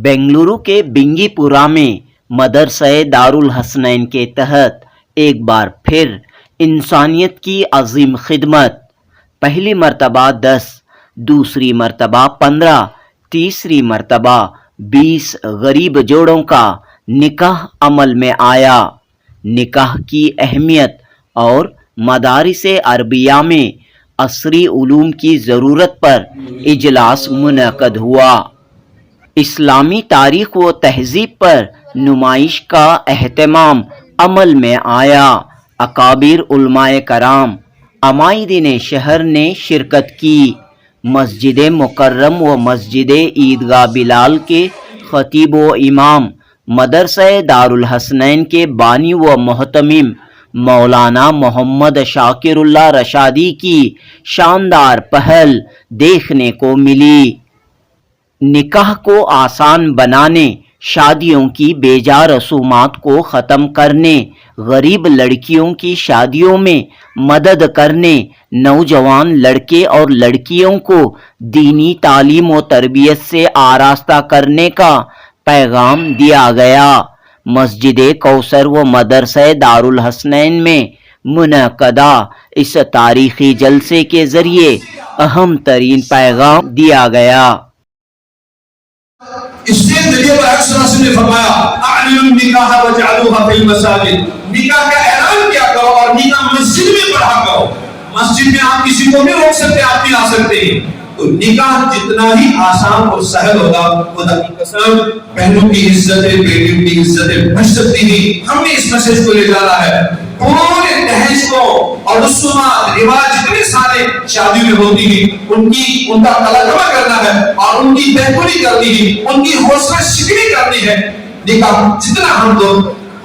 बेंगलुरु के बिंगीपुरा में मदरसा दारुल हसनैन के तहत एक बार फिर इंसानियत की अजीम खिदमत। पहली मर्तबा 10, दूसरी मर्तबा 15, तीसरी मर्तबा 20 गरीब जोड़ों का निकाह अमल में आया। निकाह की अहमियत और मदारिस अरबिया में असरी उलूम की ज़रूरत पर इजलास मुनक़द हुआ। इस्लामी तारीख़ व तहज़ीब पर नुमाइश का एहतमाम अमल में आया। अकाबिर उलमाए कराम अमाइदीन शहर ने शिरकत की। मस्जिद मुकर्रम व मस्जिद ईदगाह बिलाल के खतीब व इमाम मदरसा दारुल हसनैन के बानी व मोहतमिम मौलाना मोहम्मद शाकिरुल्लाह रशादी की शानदार पहल देखने को मिली। निकाह को आसान बनाने, शादियों की बेजा रसूमात को ख़त्म करने, गरीब लड़कियों की शादियों में मदद करने, नौजवान लड़के और लड़कियों को दीनी तालीम व तरबियत से आरास्ता करने का पैगाम दिया गया। मस्जिद कौसर व मदरसा दारुल हसनैन में मुनक़दा इस तारीख़ी जलसे के ज़रिए अहम तरीन पैगाम दिया गया। इसके जरिए ने फरमाया अअलिन निकाह वजअलूहा फिल मसाजिद, निकाह का ऐलान किया करो और निकाह मस्जिद में पढ़ा करो। मस्जिद में आप किसी को नहीं रोक सकते, आप नहीं ला सकते। तो निकाह जितना ही आसान और सहल होगा, खुदा की कसम बहनों की इज्जत, बेटियों की इज्जत बढ़ सकती है। हमने इस मैसेज को ले जाना है पूरे दहेज को और रसूमात रिवाज जितने सारे शादी में होती है उनका कलाकमा करना है और उनकी बेहतरी करनी है, उनकी हौसला शिकनी करनी है। निकाह जितना हम लोग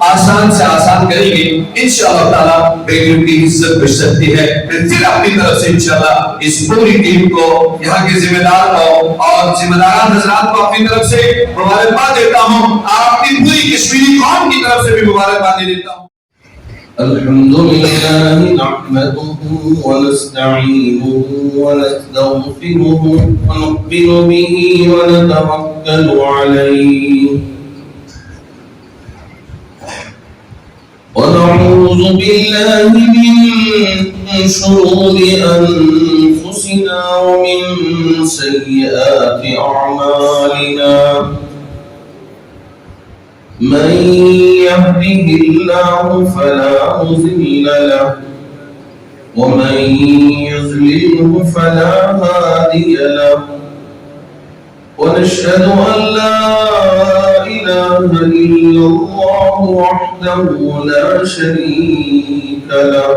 आसान से आसान करेंगे इंशाअल्लाह ताला बेटियों की इज्जत बढ़ सकती है। फिर अपनी तरफ से इंशाअल्लाह इस पूरी टीम को, यहाँ के जिम्मेदार को और जिम्मेदार हजरात को अपनी तरफ से मुबारकबाद देता हूँ। आपकी पूरी कश्मीरी कौम की तरफ से भी मुबारकबाद देता हूँ। अल्हम्दुलिल्लाह नहमदुहु व नस्तईनुहु व नस्तगफिरुहु व नु'मिनु बिही व नतवक्कलु अलैहि व नऊज़ु बिल्लाहि मिन शुरूरि अनफुसिना व मिन सय्यिआति अअमालिना। من يهده الله فلا مضل له ومن يضلله فلا هادي له ونشهد أن لا إله إلا الله وحده لا شريك له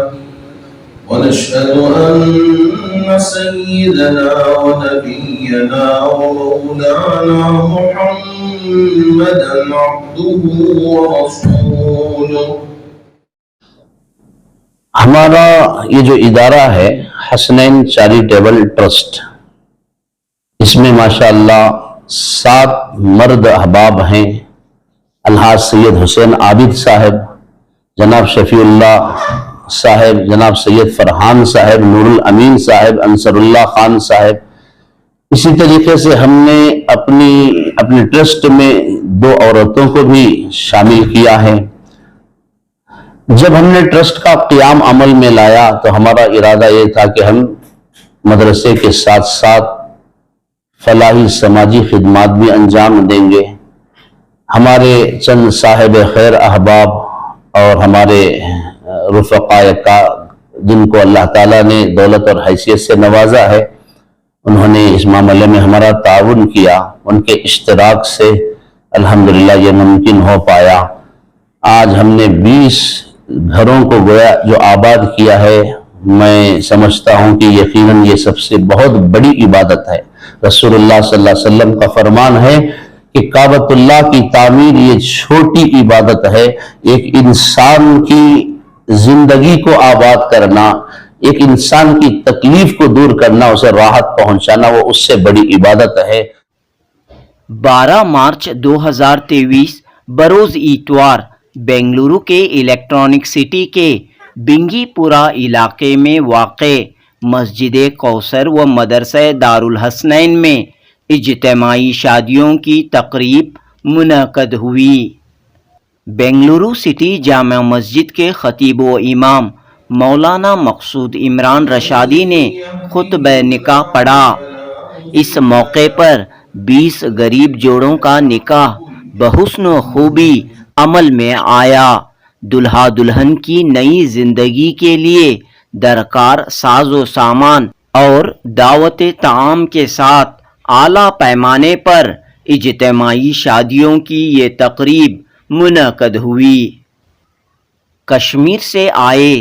ونشهد أن سيدنا ونبينا ومولانا محمدا عبده ورسوله। हमारा ये जो इदारा है हसनैन चैरिटेबल ट्रस्ट, इसमें माशाअल्लाह 7 मर्द अहबाब हैं। अलहाज सैयद हुसैन आबिद साहब, जनाब शफीउल्लाह साहब, जनाब सैयद फरहान साहब, नूरुल अमीन साहब, अंसरुल्लाह खान साहब। इसी तरीके से हमने अपने ट्रस्ट में 2 औरतों को भी शामिल किया है। जब हमने ट्रस्ट का क़ियाम अमल में लाया तो हमारा इरादा ये था कि हम मदरसे के साथ साथ फलाही समाजी खिदमात भी अंजाम देंगे। हमारे चंद साहिब खैर अहबाब और हमारे रुफ़क़ाए का जिनको अल्लाह ताला ने दौलत और हैसियत से नवाजा है, उन्होंने इस मामले में हमारा ताउन किया। उनके इश्तराक से अल्हम्दुलिल्लाह ये मुमकिन हो पाया। आज हमने 20 घरों को गोया जो आबाद किया है। मैं समझता हूँ कि यकीनन ये सबसे बहुत बड़ी इबादत है। रसूलुल्लाह सल्लल्लाहु अलैहि वसल्लम का फरमान है कि काबतुल्लाह की तामीर ये छोटी इबादत है। एक इंसान की जिंदगी को आबाद करना, एक इंसान की तकलीफ को दूर करना, उसे राहत पहुंचाना, वो उससे बड़ी इबादत है। 12 मार्च 2023 बरोज इतवार बेंगलुरु के इलेक्ट्रॉनिक सिटी के बिंगीपुरा इलाके में वाक़े मस्जिद कौसर व मदरसा दारुल हसनैन में اجتماعی شادیوں کی تقریب منعقد ہوئی۔ بنگلورو سٹی جامع مسجد کے خطیب و امام مولانا مقصود عمران رشادی نے خطبہ نکاح پڑھا۔ اس موقع پر 20 غریب جوڑوں کا نکاح بحسن و خوبی عمل میں آیا۔ دلہا دلہن کی نئی زندگی کے لیے درکار ساز و سامان اور دعوت طعام کے ساتھ اعلیٰ پیمانے پر اجتماعی شادیوں کی یہ تقریب منعقد ہوئی۔ کشمیر سے آئے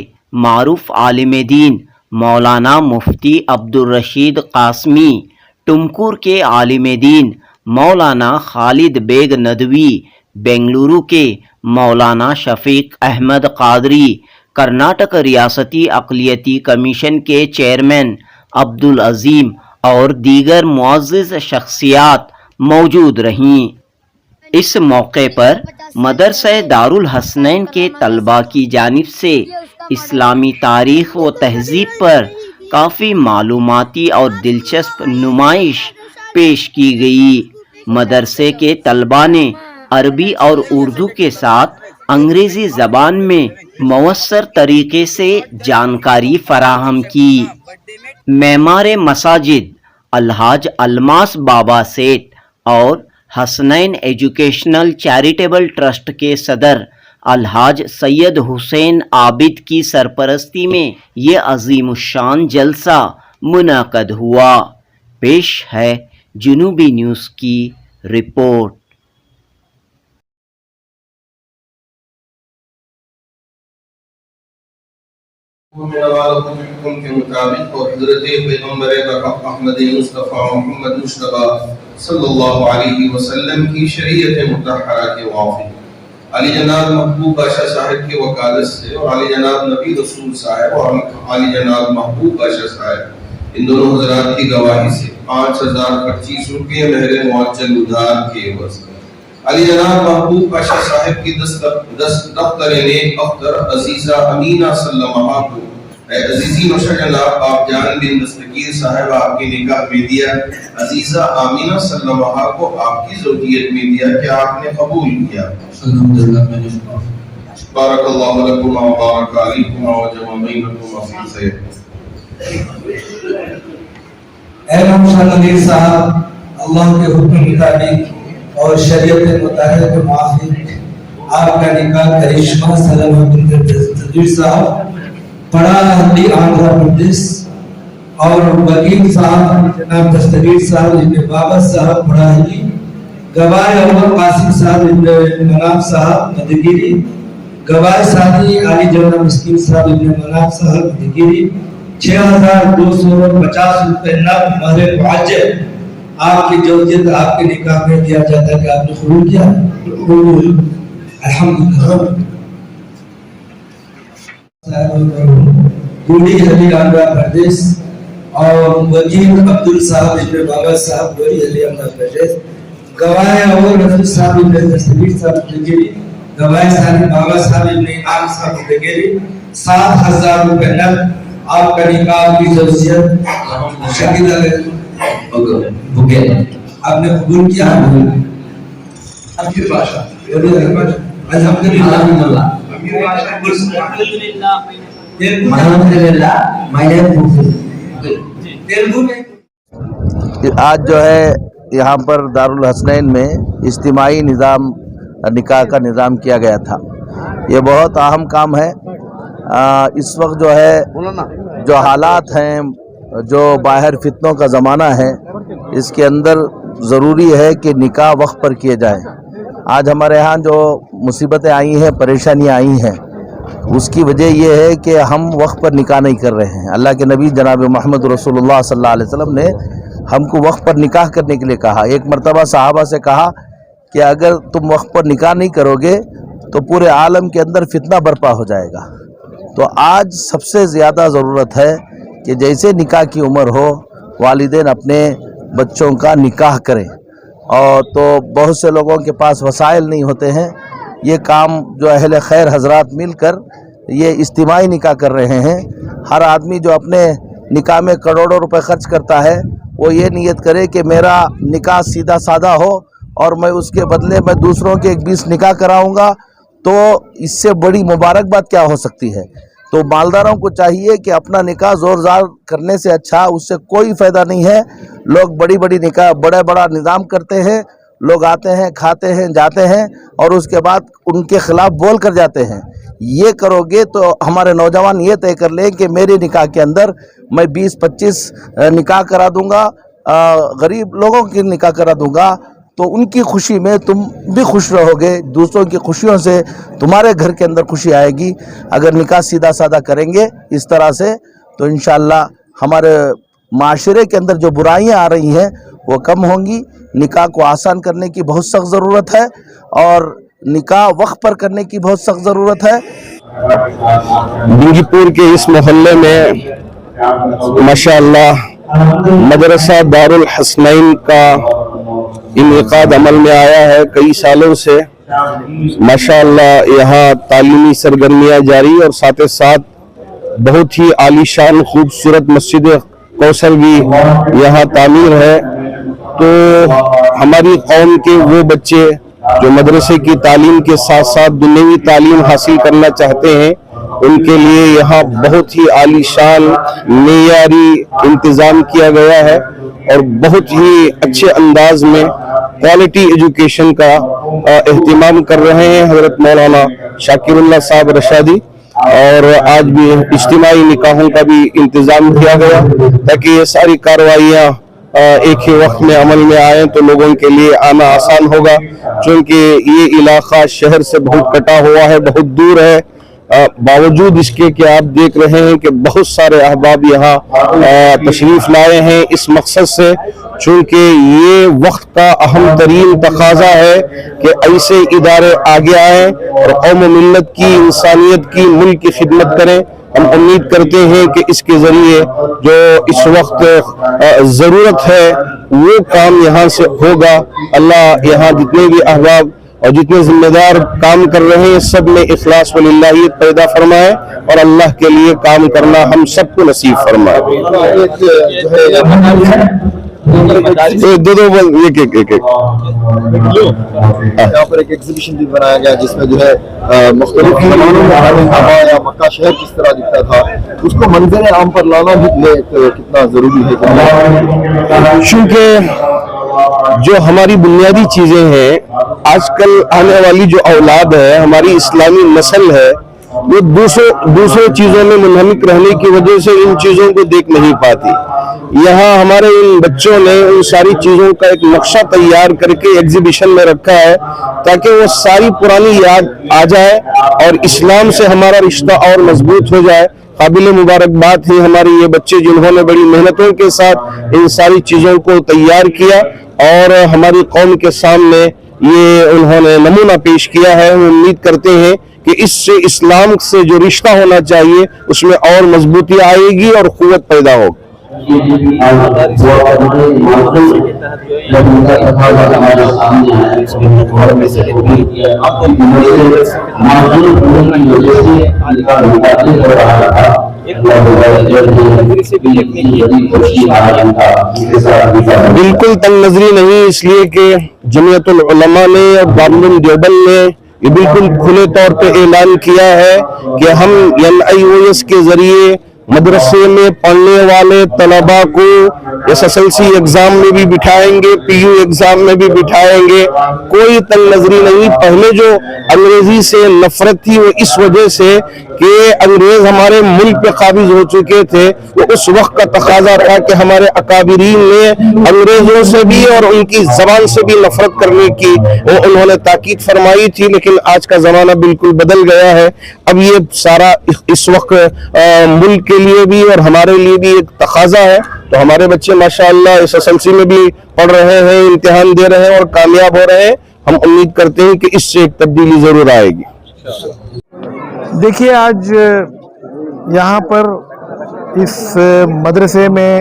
معروف عالم دین مولانا مفتی عبدالرشید قاسمی، ٹمکور کے عالم دین مولانا خالد بیگ ندوی، بنگلورو کے مولانا شفیق احمد قادری، کرناٹک ریاستی اقلیتی کمیشن کے چیئرمین عبدالعظیم اور دیگر معزز شخصیات موجود رہیں۔ اس موقع پر مدرسہ دارالحسنین کے طلباء کی جانب سے اسلامی تاریخ و تہذیب پر کافی معلوماتی اور دلچسپ نمائش پیش کی گئی۔ مدرسے کے طلباء نے عربی اور اردو کے ساتھ انگریزی زبان میں مؤثر طریقے سے جانکاری فراہم کی۔ معمار مساجد الحاج الماس بابا سیٹ اور حسنین ایجوکیشنل چیریٹیبل ٹرسٹ کے صدر الحاج سید حسین عابد کی سرپرستی میں یہ عظیم الشان جلسہ منعقد ہوا۔ پیش ہے جنوبی نیوز کی رپورٹ۔ حکم کے مطابق اور حضرت پیغمبر برحق احمد مصطفیٰ محمد مصطفیٰ صلی اللہ علیہ وسلم کی شریعت مطہرہ کے موافق علی جناب محبوب بادشاہ صاحب کی وکالت سے اور علی جناب نبی رسول صاحب اور علی جناب محبوب بادشاہ صاحب ان دونوں حضرات کی گواہی سے 5025 روپے مہر معجل ادھار کے عوض علی جناب محبوب بادشاہ صاحب کی دفتر نیک اختر عزیزہ امینہ سلمہ کو عزیزی نوشہ جناب آپ جان بن دستگیر صاحب آپ کی نکاح میں دیا، عزیزہ آمینہ سلمہ کو آپ کی زوجیت میں دیا کہ آپ نے قبول کیا۔ بارک اللہ لکم و بارک علیکم و جمع بینکم فی خیر۔ اے محمد صاحب، اللہ کے حکم مطابق اور شریعت مطالعہ کے موافق آپ کا نکاح کرشمہ سلمہ بن دستگیر صاحب پڑا ہندی آندھرا پردیش اور وکیل صاحب جناب دستگیر صاحب ابن بابا صاحب پڑا ہندی، گواہ اول قاسم صاحب ابن مناف صاحب مدگیری، گواہ ثانی علی جونا مسکین صاحب ابن مناف صاحب مدگیری 6250 روپے نقد مہر معجل آپ کی زوجیت آپ کے نکاح میں دیا جاتا ہے کہ آپ نے قبول کیا؟ الحمدللہ۔ گوڑی علی آندھرا پردیش اور وکیل عبدال صاحب ابن بابا صاحب گوڑی علی آندھرا پردیش، گواہ اول رفیع صاحب ابن دستگیر صاحب مدگیری، گواہ ثانی بابا صاحب ابن عام صاحب مدگیری 7000 روپے نقد آپ کا نکاح کی زوجیت شکیدہ آپ نے قبول کیا؟ آپ کی باشا الحمدللہ آج جو ہے یہاں پر دارالحسنین میں اجتماعی نظام نکاح کا نظام کیا گیا تھا۔ یہ بہت اہم کام ہے۔ اس وقت جو ہے جو حالات ہیں، جو باہر فتنوں کا زمانہ ہے، اس کے اندر ضروری ہے کہ نکاح وقت پر کیے جائیں۔ آج ہمارے ہاں جو مصیبتیں آئی ہیں، پریشانیاں آئی ہیں، اس کی وجہ یہ ہے کہ ہم وقت پر نکاح نہیں کر رہے ہیں۔ اللہ کے نبی جناب محمد رسول اللہ صلی اللہ علیہ وسلم نے ہم کو وقت پر نکاح کرنے کے لیے کہا۔ ایک مرتبہ صحابہ سے کہا کہ اگر تم وقت پر نکاح نہیں کرو گے تو پورے عالم کے اندر فتنہ برپا ہو جائے گا۔ تو آج سب سے زیادہ ضرورت ہے کہ جیسے نکاح کی عمر ہو والدین اپنے بچوں کا نکاح کریں، اور تو بہت سے لوگوں کے پاس وسائل نہیں ہوتے ہیں۔ یہ کام جو اہل خیر حضرات مل کر یہ اجتماعی نکاح کر رہے ہیں۔ ہر آدمی جو اپنے نکاح میں کروڑوں روپے خرچ کرتا ہے वो ये नियत करे कि मेरा निकाह सीधा साधा हो और मैं उसके बदले मैं दूसरों के 20 निकाह कराऊंगा, तो इससे बड़ी मुबारकबाद क्या हो सकती है। तो मालदारों को चाहिए कि अपना निकाह ज़ोर-ज़ार करने से अच्छा उससे कोई फ़ायदा नहीं है। लोग बड़ी बड़ी निकाह बड़ा बड़ा निज़ाम करते हैं, लोग आते हैं, खाते हैं, जाते हैं और उसके बाद उनके ख़िलाफ़ बोल कर जाते हैं। ये करोगे तो हमारे नौजवान ये तय कर लें कि मेरे निकाह के अंदर मैं 20-25 निकाह करा दूंगा, गरीब लोगों की निकाह करा दूंगा, तो उनकी खुशी में तुम भी खुश रहोगे, दूसरों की खुशियों से तुम्हारे घर के अंदर खुशी आएगी। अगर निकाह सीधा साधा करेंगे इस तरह से तो इंशाअल्लाह हमारे माशरे के अंदर जो बुराइयां आ रही हैं वो कम होंगी। निकाह को आसान करने की बहुत सख्त ज़रूरत है और निकाह वक्त पर करने की बहुत सख्त ज़रूरत है। बिंगीपुर के इस मोहल्ले में माशाअल्लाह मदरसा दारुल हसनैन का इनेकाद अमल में आया है। कई सालों से माशाअल्लाह यहाँ तालीमी सरगर्मियाँ जारी और साथ साथ बहुत ही आलीशान खूबसूरत मस्जिद कौसर भी यहाँ तामीर है। तो हमारी कौम के वो बच्चे जो मदरसे की तालीम के साथ साथ दुनियावी तालीम हासिल करना चाहते हैं, उनके लिए यहाँ बहुत ही आलीशान मेयारी इंतज़ाम किया गया है और बहुत ही अच्छे अंदाज में क्वालिटी एजुकेशन का एहतिमाम कर रहे हैं हज़रत मौलाना शाकिरुल्लाह साहब रशादी। और आज भी इज्तिमाई निकाहों का भी इंतज़ाम किया गया ताकि ये सारी कार्रवाइयाँ एक ही वक्त में अमल में आए तो लोगों के लिए आना आसान होगा, क्योंकि ये इलाका शहर से बहुत कटा हुआ है, बहुत दूर है। बावजूद इसके कि आप देख रहे हैं कि बहुत सारे अहबाब यहाँ तशरीफ लाए हैं इस मकसद से, चूँकि ये वक्त का अहम तरीन तकाजा है कि ऐसे इदारे आगे आए और कौम मिल्लत की, इंसानियत की, मुल्क की खिदमत करें। हम उम्मीद करते हैं कि इसके ज़रिए जो इस वक्त ज़रूरत है वो काम यहाँ से होगा। अल्लाह यहाँ जितने भी अहबाब और जितने जिम्मेदार काम कर रहे हैं सब में इखलास व लिल्लाहियत पैदा फरमाए और अल्लाह के लिए काम करना हम सबको नसीब फरमाए। दो एक यहाँ पर एक एग्जीबिशन भी बनाया गया जिसमें जो है मुख्तलिफ ज़मानों में या मक्का शहर किस तरह दिखता था, उसको मंजर आम पर लाना भी कितना ज़रूरी है। चूँकि जो हमारी बुनियादी चीज़ें हैं, आजकल आने वाली जो औलाद है, हमारी इस्लामी नस्ल है, वो दूसरे चीज़ों में मुनहमिक रहने की वजह से इन चीज़ों को देख नहीं पाती। यहाँ हमारे इन बच्चों ने उन सारी चीज़ों का एक नक्शा तैयार करके एग्जीबिशन में रखा है ताकि वो सारी पुरानी याद आ जाए और इस्लाम से हमारा रिश्ता और मजबूत हो जाए। काबिल मुबारकबाद है हमारे ये बच्चे जिन्होंने बड़ी मेहनतों के साथ इन सारी चीज़ों को तैयार किया और हमारी कौम के सामने ये उन्होंने नमूना पेश किया है। हम उम्मीद करते हैं कि इससे इस्लाम से जो रिश्ता होना चाहिए उसमें और मजबूती आएगी और क़ुव्वत पैदा होगी। बिल्कुल तंग नजरी नहीं, इसलिए कि जमीयतुल उलमा ने और दारुल देवबंद ने ये बिल्कुल खुले तौर पे ऐलान किया है कि हम NIOS के जरिए मदरसे में पढ़ने वाले तलबा को SSLC एग्जाम में भी बिठाएंगे, PU एग्जाम में भी बिठाएंगे। कोई तंग नजरी नहीं। पहले जो अंग्रेजी से नफरत थी वो इस वजह से कि अंग्रेज हमारे मुल्क पे काबिज हो चुके थे, वो उस वक्त का तकाजा था कि हमारे अकाबिरीन ने अंग्रेजों से भी और उनकी जबान से भी नफरत करने की वो उन्होंने ताकीद फरमाई थी। लेकिन आज का जमाना बिल्कुल बदल गया है। अब ये सारा इस वक्त मुल्क के लिए भी और हमारे लिए भी एक तकाजा है। तो हमारे बच्चे माशाअल्लाह SSLC में भी पढ़ रहे हैं, इम्तिहान दे रहे हैं और कामयाब हो रहे हैं। हम उम्मीद करते हैं कि इससे एक तब्दीली जरूर आएगी। देखिए, आज यहाँ पर इस मदरसे में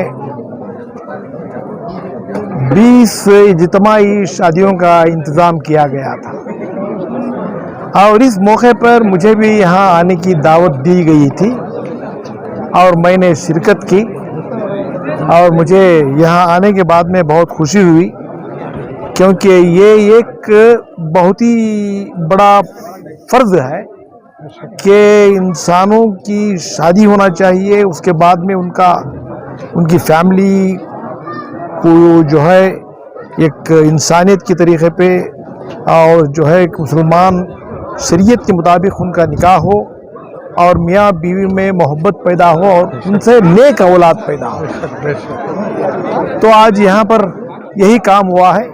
20 इज्तिमाई शादियों का इंतज़ाम किया गया था और इस मौके पर मुझे भी यहाँ आने की दावत दी गई थी और मैंने शिरकत की اور مجھے یہاں آنے کے بعد میں بہت خوشی ہوئی، کیونکہ یہ ایک بہت ہی بڑا فرض ہے کہ انسانوں کی شادی ہونا چاہیے، اس کے بعد میں ان کی فیملی کو جو ہے ایک انسانیت کے طریقے پہ اور جو ہے ایک مسلمان شریعت کے مطابق ان کا نکاح ہو اور میاں بیوی میں محبت پیدا ہو اور ان سے نیک اولاد پیدا ہو۔ تو آج یہاں پر یہی کام ہوا ہے،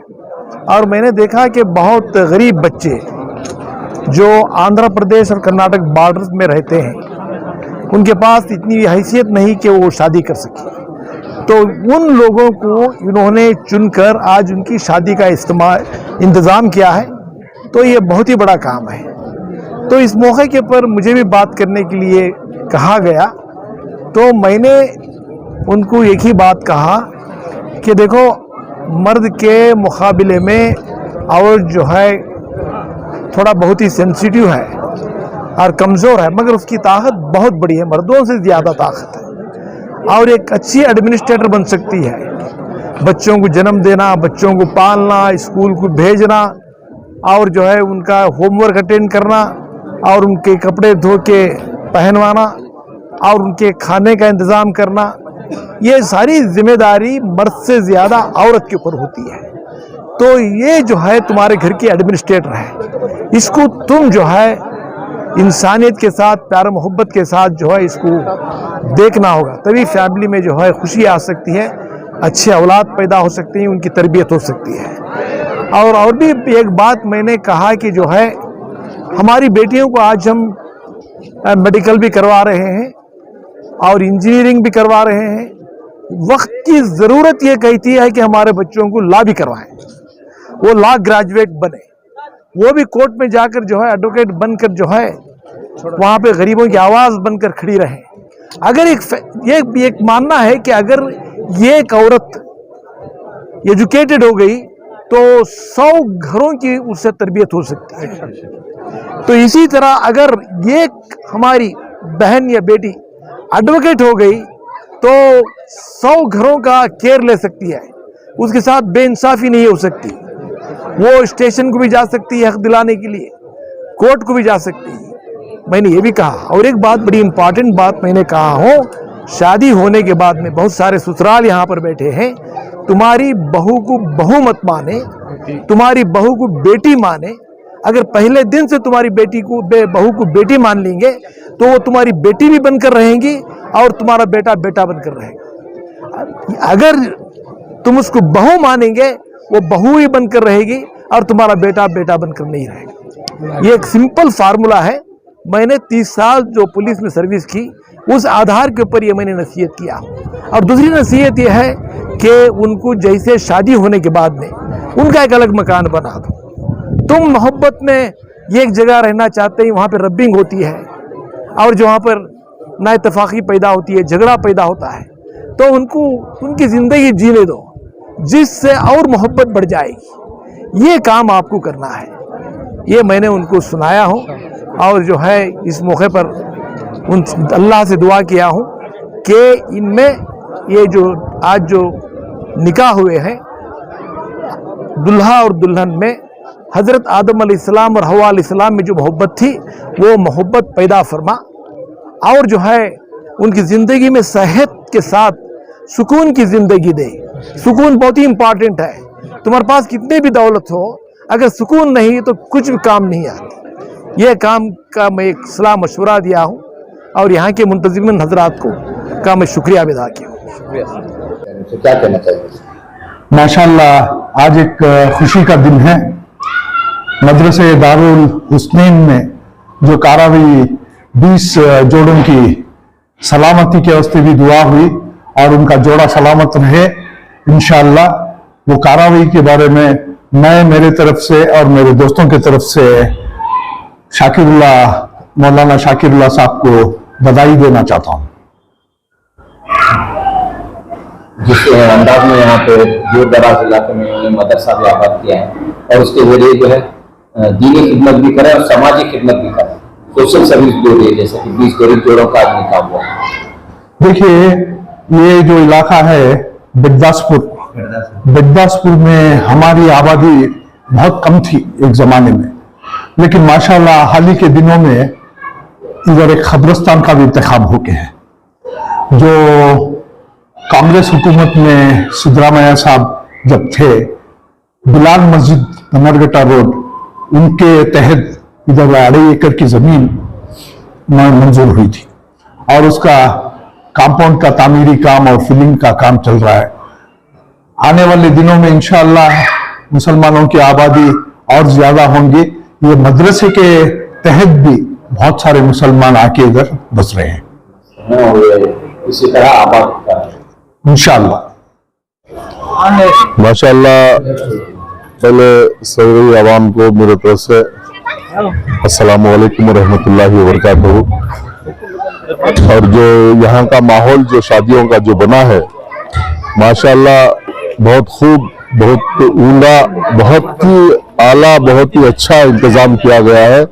اور میں نے دیکھا کہ بہت غریب بچے جو آندھرا پردیش اور کرناٹک بارڈرز میں رہتے ہیں، ان کے پاس اتنی حیثیت نہیں کہ وہ شادی کر سکیں، تو ان لوگوں کو انہوں نے چن کر آج ان کی شادی کا انتظام کیا ہے، تو یہ بہت ہی بڑا کام ہے۔ تو اس موقع کے پر مجھے بھی بات کرنے کے لیے کہا گیا، تو میں نے ان کو ایک ہی بات کہا کہ دیکھو، مرد کے مقابلے میں عورت جو ہے تھوڑا بہت ہی سینسیٹیو ہے اور کمزور ہے، مگر اس کی طاقت بہت بڑی ہے، مردوں سے زیادہ طاقت ہے، اور ایک اچھی ایڈمنسٹریٹر بن سکتی ہے۔ بچوں کو جنم دینا، بچوں کو پالنا، اسکول کو بھیجنا، اور جو ہے ان کا ہوم ورک اٹینڈ کرنا، اور ان کے کپڑے دھو کے پہنوانا، اور ان کے کھانے کا انتظام کرنا، یہ ساری ذمہ داری مرد سے زیادہ عورت کے اوپر ہوتی ہے۔ تو یہ جو ہے تمہارے گھر کی ایڈمنسٹریٹر ہے، اس کو تم جو ہے انسانیت کے ساتھ، پیار محبت کے ساتھ جو ہے اس کو دیکھنا ہوگا، تبھی فیملی میں جو ہے خوشی آ سکتی ہے، اچھے اولاد پیدا ہو سکتی ہیں، ان کی تربیت ہو سکتی ہے۔ اور بھی ایک بات میں نے کہا کہ جو ہے ہماری بیٹیوں کو آج ہم میڈیکل بھی کروا رہے ہیں اور انجینئرنگ بھی کروا رہے ہیں، وقت کی ضرورت یہ کہتی ہے کہ ہمارے بچوں کو لا بھی کروائیں، وہ لا گریجویٹ بنے، وہ بھی کورٹ میں جا کر جو ہے ایڈوکیٹ بن کر جو ہے وہاں پہ غریبوں کی آواز بن کر کھڑی رہیں۔ اگر ایک ماننا ہے کہ اگر یہ ایک عورت ایجوکیٹڈ ہو گئی تو 100 گھروں کی اس سے تربیت ہو سکتی ہے، تو اسی طرح اگر یہ ہماری بہن یا بیٹی ایڈوکیٹ ہو گئی تو 100 گھروں کا کیئر لے سکتی ہے، اس کے ساتھ بے انصافی نہیں ہو سکتی، وہ اسٹیشن کو بھی جا سکتی ہے حق دلانے کے لیے، کورٹ کو بھی جا سکتی ہے۔ میں نے یہ بھی کہا، اور ایک بات بڑی امپورٹنٹ بات میں نے کہا ہوں، شادی ہونے کے بعد میں بہت سارے سسرال یہاں پر بیٹھے ہیں، تمہاری بہو کو بہو مت مانے، تمہاری بہو کو بیٹی مانے۔ اگر پہلے دن سے تمہاری بہو کو بیٹی مان لیں گے تو وہ تمہاری بیٹی بھی بن کر رہیں گی اور تمہارا بیٹا بیٹا بن کر رہے گا۔ اگر تم اس کو بہو مانیں گے، وہ بہو ہی بن کر رہے گی اور تمہارا بیٹا بیٹا بن کر نہیں رہے گا۔ یہ ایک سمپل فارمولا ہے، میں نے 30 سال جو پولیس میں سروس کی، اس آدھار کے اوپر یہ میں نے نصیحت کیا۔ اور دوسری نصیحت یہ ہے کہ ان کو جیسے شادی ہونے کے بعد میں ان کا ایک الگ مکان بنا دو۔ تم محبت میں ایک جگہ رہنا چاہتے ہیں، وہاں پہ ربنگ ہوتی ہے اور جو وہاں پر نا اتفاقی پیدا ہوتی ہے، جھگڑا پیدا ہوتا ہے، تو ان کو ان کی زندگی جینے دو، جس سے اور محبت بڑھ جائے گی۔ یہ کام آپ کو کرنا ہے، یہ میں نے ان کو سنایا ہوں، اور جو ہے اس موقع پر اللہ سے دعا کیا ہوں کہ ان میں یہ جو آج جو نکاح ہوئے ہیں، دلہا اور دلہن میں حضرت آدم علیہ السلام اور حوا علیہ السلام میں جو محبت تھی، وہ محبت پیدا فرما، اور جو ہے ان کی زندگی میں صحت کے ساتھ سکون کی زندگی دے۔ سکون بہت ہی امپورٹنٹ ہے، تمہارے پاس کتنے بھی دولت ہو، اگر سکون نہیں تو کچھ بھی کام نہیں آتی۔ یہ کام کا میں ایک صلاح مشورہ دیا ہوں، اور یہاں کے منتظمین حضرات کا میں شکریہ ادا کیا ہوں۔ کیا کہنا چاہیے؟ ماشاءاللہ آج ایک خوشی کا دن ہے۔ مدرسے دارالحسنین میں جو کاراوی 20 جوڑوں کی سلامتی کے واسطے بھی دعا ہوئی اور ان کا جوڑا سلامت رہے انشاءاللہ۔ وہ کاراوی کے بارے میں میرے طرف سے اور میرے دوستوں کی طرف سے مولانا شاکر اللہ صاحب کو بدائی دینا چاہتا ہوں۔ جس انداز میں یہاں پہ دور دراز علاقے میں انہوں نے مدرسہ بھی آباد کیا ہے اور اس کے ذریعے جو ہے دینی خدمت بھی کرے اور سماجی خدمت بھی کرے، سوشل سروس بھی ہو رہی ہے، جیسے کہ 20 غریب جوڑوں کا آج نکاح ہوا۔ دیکھیے، یہ جو علاقہ ہے बेगदासपुर में हमारी आबादी बहुत कम थी एक जमाने में, लेकिन माशाल्लाह हाल ही के दिनों में इधर एक कब्रिस्तान का भी इंतखाब हो गया है। जो कांग्रेस हुकूमत में सिद्धरामैया साहब जब थे, बिलाल मस्जिद नमरगटा रोड, उनके तहत इधर 2.5 एकड़ की जमीन मंजूर हुई थी और उसका कंपाउंड का तामीरी काम और फिलिंग का काम चल रहा है। आने वाले दिनों में इंशाअल्लाह मुसलमानों की आबादी और ज्यादा होंगी। ये मदरसे के तहत भी बहुत सारे मुसलमान आके इधर बस रहे हैं और इसी तरह आबाद इंशाअल्लाह। माशाअल्लाह, पहले सभी आवाम को मेरे तरफ से अस्सलामु अलैकुम रहमतुल्लाहि व बरकातहू। और जो यहाँ का माहौल जो शादियों का जो बना है, माशाअल्लाह बहुत खूब, बहुत उम्दा, बहुत ही आला, बहुत ही अच्छा इंतजाम किया गया है।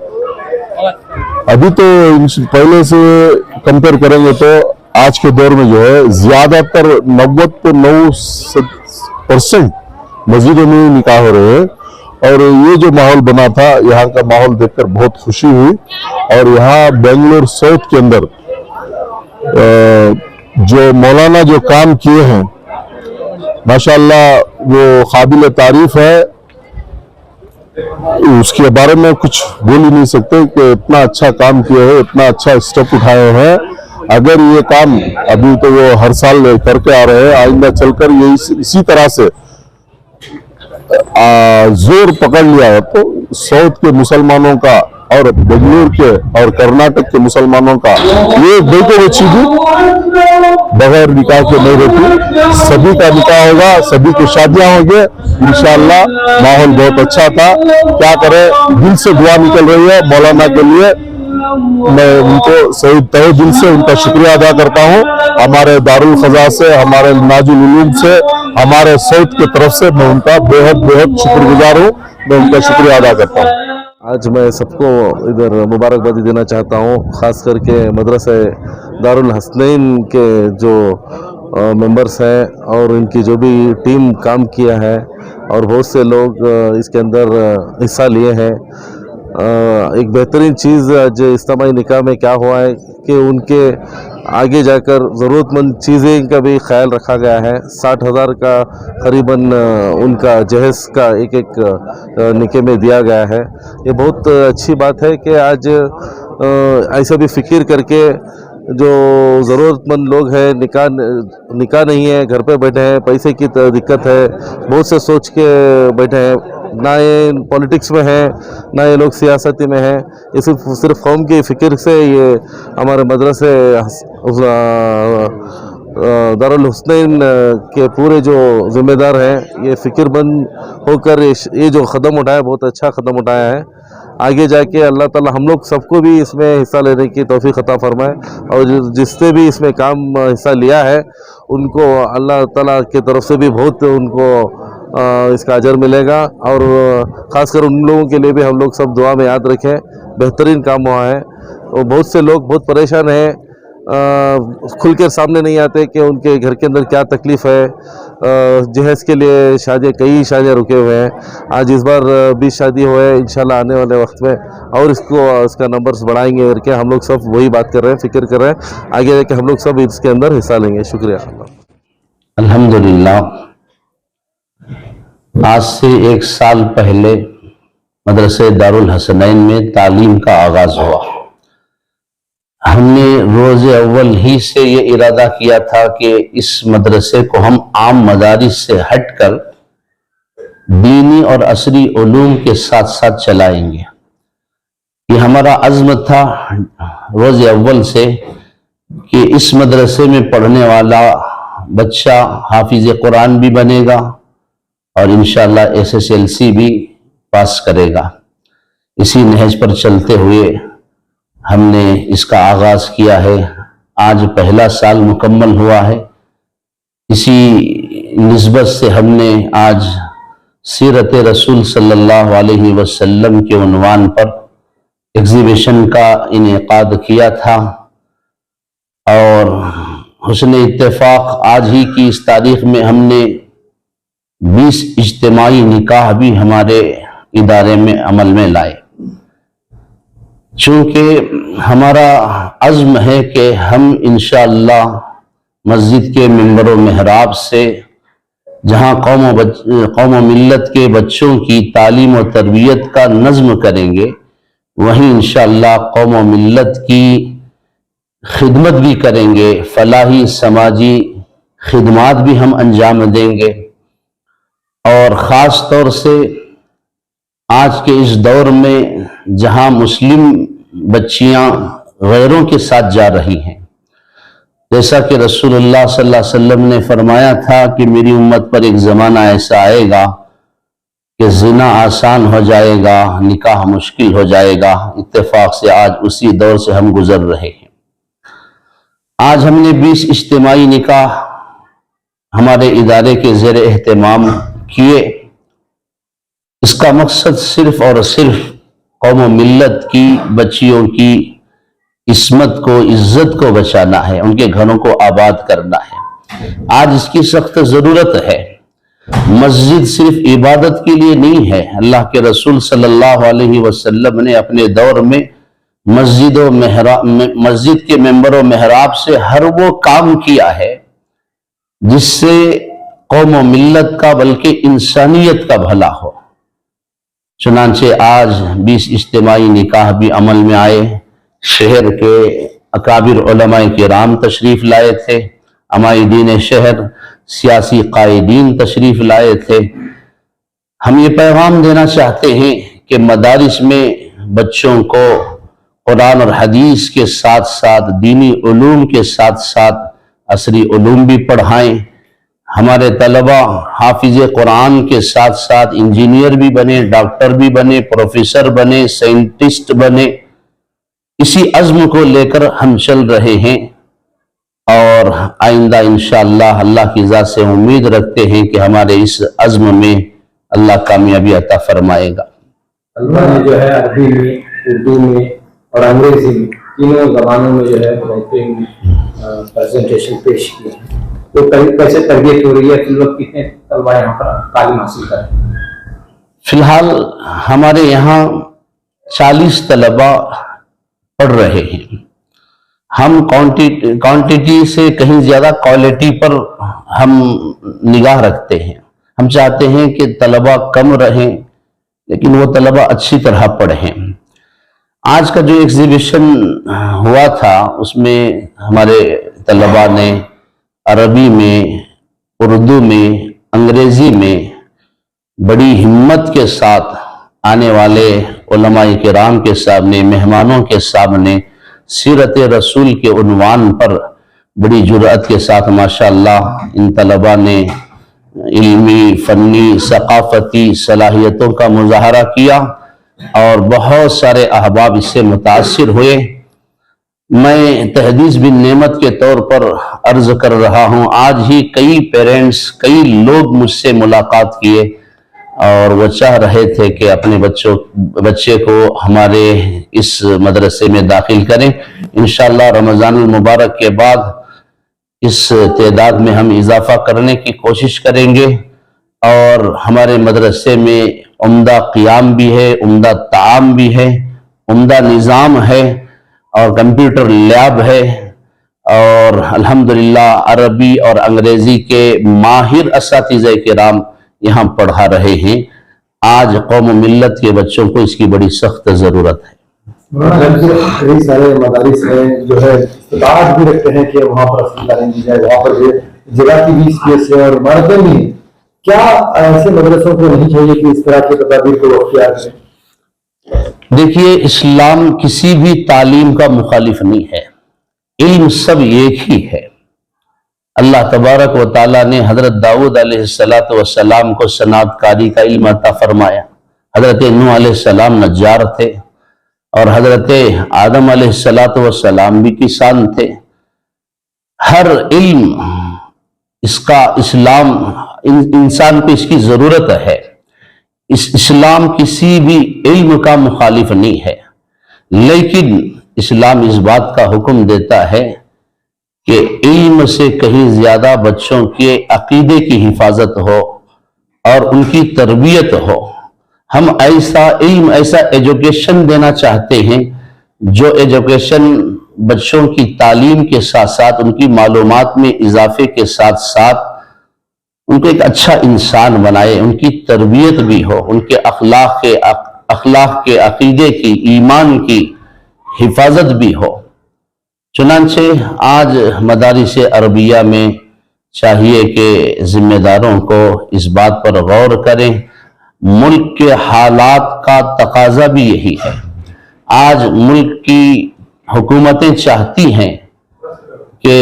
अभी तो पहले से कंपेयर करेंगे तो आज के दौर में जो है ज्यादातर 99% मस्जिदों में निकाह हो रहे हैं। और ये जो माहौल बना था, यहाँ का माहौल देखकर बहुत खुशी हुई। और यहाँ बेंगलोर साउथ के अंदर जो मौलाना जो काम किए हैं, माशाअल्लाह वो काबिल तारीफ है। उसके बारे में कुछ बोल ही नहीं सकते कि इतना अच्छा काम किया है, इतना अच्छा स्टेप उठाए हैं। अगर ये काम अभी तो वो हर साल करके आ रहे हैं, आइंदा चलकर ये इसी तरह से जोर पकड़ लिया है तो साउथ के मुसलमानों का और बेंगलुरु के और कर्नाटक के मुसलमानों का ये देखो वो चीजें बगैर निकाह के नहीं रहती। सभी का निकाह होगा, सभी की शादियां होंगे इंशाअल्लाह। माहौल बहुत अच्छा था। क्या करें, दिल से दुआ निकल रही है मौलाना के लिए। मैं उनको सही तहे दिल से उनका शुक्रिया अदा करता हूँ। हमारे दारुल खजा से, हमारे नाजुल उलूम से, हमारे साउथ की तरफ से मैं उनका बेहद शुक्रगुजार हूँ। मैं उनका शुक्रिया अदा करता हूँ। आज मैं सबको इधर मुबारकबादी देना चाहता हूँ, ख़ास करके मदरसे दारुल हसनैन के जो मेंबर्स हैं और इनकी जो भी टीम काम किया है और बहुत से लोग इसके अंदर हिस्सा लिए हैं। एक बेहतरीन चीज़ आज इज्तिमाई निकाह में क्या हुआ है कि उनके आगे जाकर ज़रूरतमंद चीज़ें का भी ख्याल रखा गया है। 60,000 का करीबन उनका जहेज़ का एक निके में दिया गया है। ये बहुत अच्छी बात है कि आज ऐसा भी फिक्र करके जो ज़रूरतमंद लोग हैं, निकाह नहीं है, घर पे बैठे हैं, पैसे की दिक्कत है, बहुत से सोच के बैठे हैं, ना ये पॉलिटिक्स में है ना ये लोग सियासती में है। ये सिर्फ कौम की फ़िक्र से ये हमारे मदरसे दारुल हुसनैन के पूरे जो ज़िम्मेदार हैं, ये फ़िक्रमंद होकर ये जो क़दम उठाया, बहुत अच्छा क़दम उठाया है। आगे जाके अल्लाह ताला हम लोग सबको भी इसमें हिस्सा लेने की तौफीक अता फरमाए और जिसने भी इसमें काम हिस्सा लिया है उनको अल्लाह ताला की तरफ से भी बहुत उनको इसका अजर मिलेगा। और ख़ासकर उन लोगों के लिए भी हम लोग सब दुआ में याद रखें। बेहतरीन काम हुआ है और बहुत से लोग बहुत परेशान हैं, खुल कर सामने नहीं आते कि उनके घर के अंदर क्या तकलीफ़ है। जहेज़ के लिए कई शादियाँ रुके हुए हैं। आज इस बार 20 शादी हुए, इंशाल्लाह आने वाले वक्त में और इसका नंबर्स बढ़ाएंगे करके हम लोग सब वही बात कर रहे हैं, फिक्र कर रहे हैं। आगे जाके हम लोग सब इसके अंदर हिस्सा लेंगे। शुक्रिया। अल्हम्दुलिल्लाह, आज से 1 साल पहले मदरसे दारुल हसनैन में तालीम का आगाज हुआ। हमने रोज़ अव्वल ही से ये इरादा किया था कि इस मदरसे को हम आम मदारिस से हटकर दीनी और असरी उलूम के साथ साथ चलाएंगे। ये हमारा अज़्म था रोज़ अव्वल से कि इस मदरसे में पढ़ने वाला बच्चा हाफिज़ कुरान भी बनेगा और इंशाअल्लाह SSLC भी पास करेगा। इसी नहज पर चलते हुए हमने इसका आगाज़ किया है। आज पहला साल मुकम्मल हुआ है। इसी निस्बत से हमने आज सीरत रसूल सल्लल्लाहु अलैहि वसल्लम के उन्वान पर एग्जीबिशन का इनेकाद किया था और حسن اتفاق آج ہی کی اس تاریخ میں ہم نے 20 اجتماعی نکاح بھی ہمارے ادارے میں عمل میں لائے، چونکہ ہمارا عزم ہے کہ ہم انشاءاللہ مسجد کے منبر و محراب سے جہاں قوم و ملت کے بچوں کی تعلیم و تربیت کا نظم کریں گے، وہیں انشاءاللہ قوم و ملت کی خدمت بھی کریں گے، فلاحی سماجی خدمات بھی ہم انجام دیں گے۔ اور خاص طور سے آج کے اس دور میں جہاں مسلم بچیاں غیروں کے ساتھ جا رہی ہیں، جیسا کہ رسول اللہ صلی اللہ علیہ وسلم نے فرمایا تھا کہ میری امت پر ایک زمانہ ایسا آئے گا کہ زنا آسان ہو جائے گا، نکاح مشکل ہو جائے گا۔ اتفاق سے آج اسی دور سے ہم گزر رہے ہیں۔ آج ہم نے 20 اجتماعی نکاح ہمارے ادارے کے زیر اہتمام کیے۔ اس کا مقصد صرف اور صرف قوم و ملت کی بچیوں کی عصمت کو، عزت کو بچانا ہے، ان کے گھروں کو آباد کرنا ہے۔ آج اس کی سخت ضرورت ہے۔ مسجد صرف عبادت کے لیے نہیں ہے، اللہ کے رسول صلی اللہ علیہ وسلم نے اپنے دور میں مسجد کے منبر و محراب سے ہر وہ کام کیا ہے جس سے قوم و ملت کا بلکہ انسانیت کا بھلا ہو۔ چنانچہ آج 20 اجتماعی نکاح بھی عمل میں آئے۔ شہر کے اکابر علماء کرام تشریف لائے تھے، عمائدین شہر، سیاسی قائدین تشریف لائے تھے۔ ہم یہ پیغام دینا چاہتے ہیں کہ مدارس میں بچوں کو قرآن اور حدیث کے ساتھ ساتھ دینی علوم کے ساتھ ساتھ عصری علوم بھی پڑھائیں۔ ہمارے طلبہ حافظ قرآن کے ساتھ ساتھ انجینئر بھی بنے، ڈاکٹر بھی بنے، پروفیسر بنے، سائنٹسٹ بنے۔ اسی عزم کو لے کر ہم چل رہے ہیں، اور آئندہ انشاءاللہ اللہ کی ذات سے امید رکھتے ہیں کہ ہمارے اس عزم میں اللہ کامیابی عطا فرمائے گا۔ اللہ نے جو ہے عربی میں، اردو میں اور انگریزی میں تینوں زبانوں میں جو ہے بہترین پریزنٹیشن پیش کی ہے۔ تو کیسے تربیت ہو رہی ہے؟ فی الوقت کتنے طلبہ یہاں پر تعلیم حاصل کر رہے ہیں؟ فی الحال ہمارے یہاں 40 طلبہ پڑھ رہے ہیں۔ ہم کوانٹیٹی سے کہیں زیادہ کوالٹی پر ہم نگاہ رکھتے ہیں۔ ہم چاہتے ہیں کہ طلبہ کم رہیں لیکن وہ طلبہ اچھی طرح پڑھیں۔ آج کا جو ایگزیبیشن ہوا تھا اس میں ہمارے طلبہ نے عربی میں، اردو میں، انگریزی میں بڑی ہمت کے ساتھ آنے والے علماء کرام کے سامنے، مہمانوں کے سامنے سیرت رسول کے عنوان پر بڑی جرأت کے ساتھ ماشاءاللہ ان طلبہ نے علمی، فنی، ثقافتی صلاحیتوں کا مظاہرہ کیا اور بہت سارے احباب اس سے متاثر ہوئے۔ میں تحدیث بن نعمت کے طور پر عرض کر رہا ہوں، آج ہی کئی پیرنٹس، کئی لوگ مجھ سے ملاقات کیے اور وہ چاہ رہے تھے کہ اپنے بچے کو ہمارے اس مدرسے میں داخل کریں۔ انشاءاللہ رمضان المبارک کے بعد اس تعداد میں ہم اضافہ کرنے کی کوشش کریں گے، اور ہمارے مدرسے میں عمدہ قیام بھی ہے، عمدہ تعام بھی ہے، عمدہ نظام ہے، اور کمپیوٹر لیب ہے، اور الحمدللہ عربی اور انگریزی کے ماہر اساتذہ کرام یہاں پڑھا رہے ہیں۔ آج قوم و ملت کے بچوں کو اس کی بڑی سخت ضرورت ہے۔ کئی سارے مدارس ہیں جو ہے استطاعت بھی رکھتے ہیں کہ وہاں پر اصل تعلیم دی جائے، وہاں پر جگہ کی بھی اسپیس ہے اور عمارتیں بھی ہیں۔ کیا ایسے مدرسوں کو نہیں چاہیے کہ اس طرح کی تدابیر کو اختیار کریں؟ دیکھیے، اسلام کسی بھی تعلیم کا مخالف نہیں ہے، علم سب ایک ہی ہے۔ اللہ تبارک و تعالیٰ نے حضرت داؤد علیہ السلام کو صنعت کاری کا علم عطا فرمایا، حضرت نوح علیہ السلام نجار تھے، اور حضرت آدم علیہ السلام بھی کسان تھے۔ ہر علم اس کا اسلام انسان کو اس کی ضرورت ہے۔ اسلام کسی بھی علم کا مخالف نہیں ہے، لیکن اسلام اس بات کا حکم دیتا ہے کہ علم سے کہیں زیادہ بچوں کے عقیدے کی حفاظت ہو اور ان کی تربیت ہو۔ ہم ایسا علم، ایسا ایجوکیشن دینا چاہتے ہیں جو ایجوکیشن بچوں کی تعلیم کے ساتھ ساتھ ان کی معلومات میں اضافے کے ساتھ ساتھ ان کو ایک اچھا انسان بنائے، ان کی تربیت بھی ہو، ان کے اخلاق کے عقیدے کی، ایمان کی حفاظت بھی ہو۔ چنانچہ آج مدارس عربیہ میں چاہیے کہ ذمہ داروں کو اس بات پر غور کریں۔ ملک کے حالات کا تقاضا بھی یہی ہے۔ آج ملک کی حکومتیں چاہتی ہیں کہ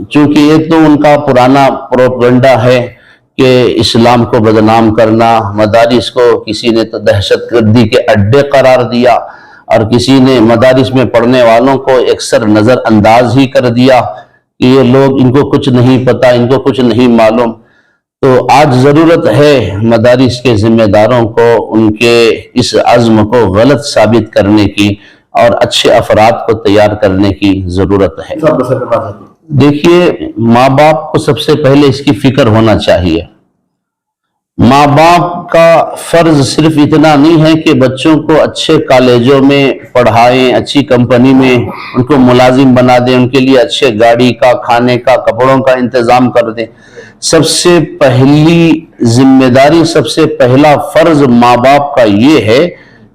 چونکہ یہ تو ان کا پرانا پروپیگنڈا ہے کہ اسلام کو بدنام کرنا، مدارس کو کسی نے تو دہشت گردی کے اڈے قرار دیا اور کسی نے مدارس میں پڑھنے والوں کو اکثر نظر انداز ہی کر دیا کہ یہ لوگ، ان کو کچھ نہیں پتا، ان کو کچھ نہیں معلوم۔ تو آج ضرورت ہے مدارس کے ذمہ داروں کو ان کے اس عزم کو غلط ثابت کرنے کی اور اچھے افراد کو تیار کرنے کی ضرورت ہے۔ دیکھیے، ماں باپ کو سب سے پہلے اس کی فکر ہونا چاہیے۔ ماں باپ کا فرض صرف اتنا نہیں ہے کہ بچوں کو اچھے کالجوں میں پڑھائیں، اچھی کمپنی میں ان کو ملازم بنا دیں، ان کے لیے اچھے گاڑی کا، کھانے کا، کپڑوں کا انتظام کر دیں۔ سب سے پہلی ذمہ داری، سب سے پہلا فرض ماں باپ کا یہ ہے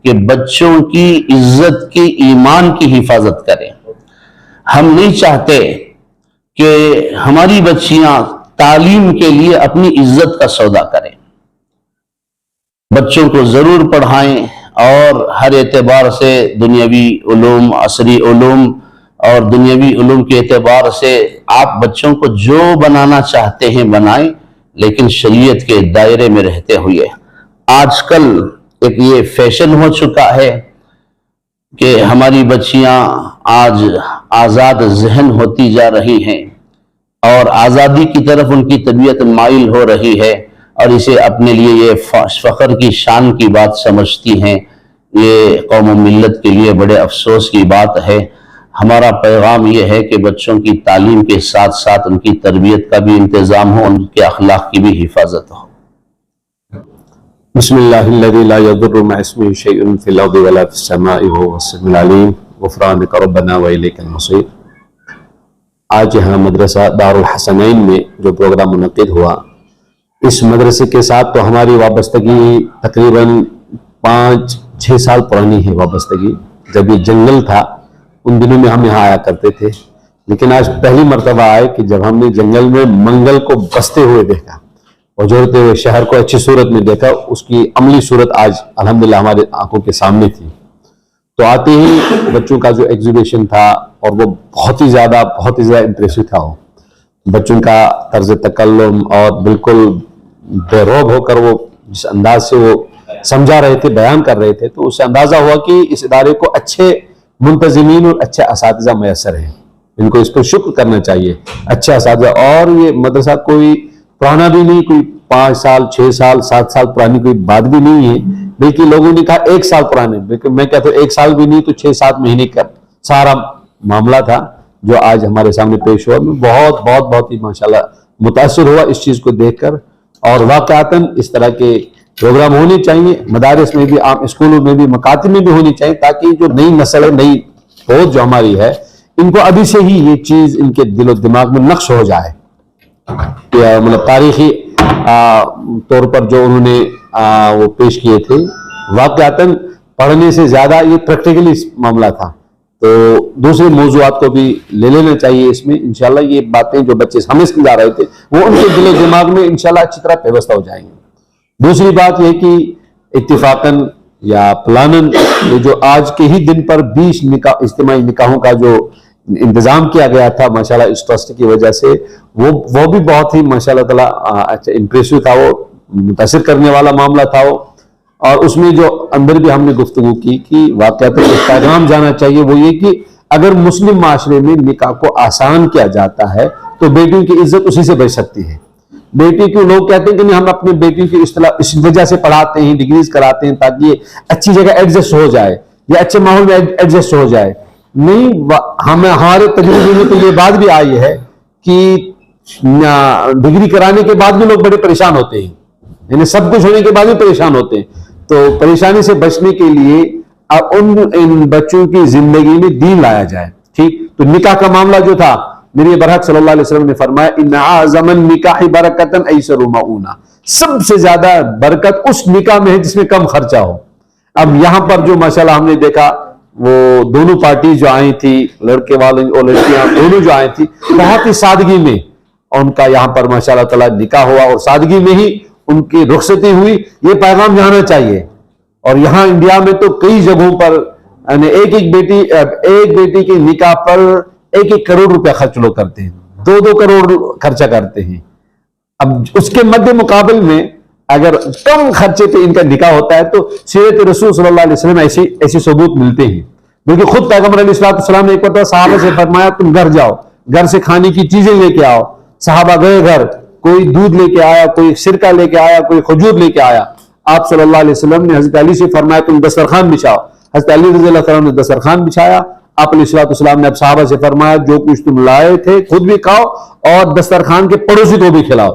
کہ بچوں کی عزت کی، ایمان کی حفاظت کریں۔ ہم نہیں چاہتے کہ ہماری بچیاں تعلیم کے لیے اپنی عزت کا سودا کریں۔ بچوں کو ضرور پڑھائیں اور ہر اعتبار سے دنیاوی علوم، عصری علوم اور دنیاوی علوم کے اعتبار سے آپ بچوں کو جو بنانا چاہتے ہیں بنائیں، لیکن شریعت کے دائرے میں رہتے ہوئے۔ آج کل ایک یہ فیشن ہو چکا ہے کہ ہماری بچیاں آج آزاد ذہن ہوتی جا رہی ہیں اور آزادی کی طرف ان کی طبیعت مائل ہو رہی ہے اور اسے اپنے لیے یہ فخر کی شان کی بات سمجھتی ہیں۔ یہ قوم و ملت کے لیے بڑے افسوس کی بات ہے۔ ہمارا پیغام یہ ہے کہ بچوں کی تعلیم کے ساتھ ساتھ ان کی تربیت کا بھی انتظام ہو، ان کے اخلاق کی بھی حفاظت ہو۔ بسم اللہ الذی لا یضر مع اسمہ شیء فی الارض ولا فی السماء وهو السمیع العلیم غفرانک ربنا والیک المصیر۔ آج یہاں مدرسہ دارالحسنین میں جو پروگرام منعقد ہوا، اس مدرسے کے ساتھ تو ہماری وابستگی تقریباً 5-6 سال پرانی ہے وابستگی۔ جب یہ جنگل تھا ان دنوں میں ہم یہاں آیا کرتے تھے، لیکن آج پہلی مرتبہ آئے کہ جب ہم نے جنگل میں منگل کو بستے ہوئے دیکھا، اجڑتے ہوئے شہر کو اچھی صورت میں دیکھا، اس کی عملی صورت آج الحمدللہ ہمارے آنکھوں کے سامنے تھی۔ تو آتے ہی بچوں کا جو ایگزیبیشن تھا اور وہ بہت ہی زیادہ امپریسو تھا۔ وہ بچوں کا طرز تکلم اور بالکل بے روب ہو کر وہ جس انداز سے وہ سمجھا رہے تھے، بیان کر رہے تھے، تو اس سے اندازہ ہوا کہ اس ادارے کو اچھے منتظمین اور اچھے اساتذہ میسر ہیں۔ ان کو اس پر شکر کرنا چاہیے، اچھے اساتذہ۔ اور یہ مدرسہ کوئی پرانا بھی نہیں، کوئی 5 سال 6 سال 7 سال پرانی کوئی بات بھی نہیں ہے، بلکہ لوگوں نے کہا 1 سال پرانے، لیکن میں کہتا ہوں 1 سال بھی نہیں تو 6-7 مہینے کا سارا معاملہ تھا جو آج ہمارے سامنے پیش ہوا۔ میں بہت ہی ماشاءاللہ متاثر ہوا اس چیز کو دیکھ کر، اور واقعتاً اس طرح کے پروگرام ہونے چاہیے مدارس میں بھی، عام اسکولوں میں بھی، مکاتب میں بھی ہونی چاہیے، تاکہ جو نئی نسل ہے، نئی فوج جو ہماری ہے، ان کو ابھی سے ہی یہ چیز ان کے دل و دماغ میں نقش ہو جائے۔ مطلب تاریخی طور پر جو انہوں نے وہ پیش کیے تھے، واقعتاً پڑھنے سے زیادہ یہ پریکٹیکلی معاملہ تھا، تو دوسرے موضوعات کو بھی لے لینا چاہیے اس میں۔ انشاءاللہ یہ باتیں جو بچے ہمیں سمجھا رہے تھے وہ ان کے دل و دماغ میں انشاءاللہ اچھی طرح پیوستہ ہو جائیں گے۔ دوسری بات یہ کہ اتفاقاً یا پلانن یہ جو آج کے ہی دن پر 20 اجتماعی نکاحوں کا جو انتظام کیا گیا تھا ماشاءاللہ اس ٹرسٹ کی وجہ سے، وہ بھی بہت ہی ماشاءاللہ تعالیٰ اچھا امپریسو تھا، وہ متاثر کرنے والا معاملہ تھا وہ۔ اور اس میں جو اندر بھی ہم نے گفتگو کی کہ واقعات ایک پیغام جانا چاہیے، وہ یہ کہ اگر مسلم معاشرے میں نکاح کو آسان کیا جاتا ہے تو بیٹیوں کی عزت اسی سے بچ سکتی ہے۔ بیٹی کیوں لوگ کہتے ہیں کہ نہیں ہم اپنے بیٹیوں کی اس وجہ سے پڑھاتے ہیں، ڈگریز کراتے ہیں تاکہ یہ اچھی جگہ ایڈجسٹ ہو جائے یا اچھے ماحول میں ایڈجسٹ ہو جائے۔ نہیں، ہمارے تجربے میں تو یہ بات بھی آئی ہے कि डिग्री कराने के बाद भी लोग बड़े परेशान होते हैं, यानी सब कुछ होने के बाद भी परेशान होते हैं। तो परेशानी से बचने के लिए अब इन बच्चों की जिंदगी में दीन लाया जाए। ठीक, तो निकाह का मामला जो था, नबी बरकत सल्लल्लाहु अलैहि वसल्लम ने फरमाया इन्ना आज़मन निकाह बरकतन ऐसरु मऊना, सबसे ज्यादा बरकत उस निकाह में है जिसमें कम खर्चा हो। अब यहां पर जो माशाल्लाह हमने देखा, वो दोनों पार्टी जो आई थी, लड़के वाले और लड़कियां दोनों जो आई थी, बहुत ही सादगी में उनका यहाँ पर माशाल्लाह ताला निकाह हुआ और सादगी में ही उनकी रुखसती हुई। ये पैगाम जाना चाहिए। और यहाँ इंडिया में तो कई जगहों पर एक बेटी के निकाह पर 1-1 करोड़ रुपया खर्च लोग करते हैं, 2-2 करोड़ खर्चा करते हैं। अब उसके मध्य मुकाबले में अगर कम खर्चे पे इनका निकाह होता है तो सीरत रसूल सल्लल्लाहु अलैहि वसल्लम ऐसे सबूत मिलते हैं। बल्कि खुद पैगंबर अलैहिस्सलाम ने एक बार सहाबा से फरमाया तुम घर जाओ, घर से खाने की चीजें लेके आओ। सहाबा गए घर, कोई दूध लेके आया, कोई सिरका लेके आया, कोई खजूर लेके आया। आप सल्लल्लाहु अलैहि वसल्लम ने हजरत अली से फरमाया तुम दस्तरखान बिछाओ। हजरत अली रज़ियल्लाहु ताला ने दस्तरखान बिछाया। आप अलैहिस्सलाम ने अब सहाबा से फरमाया जो कुछ तुम लाए थे खुद भी खाओ और दस्तरखान के पड़ोसी को भी खिलाओ।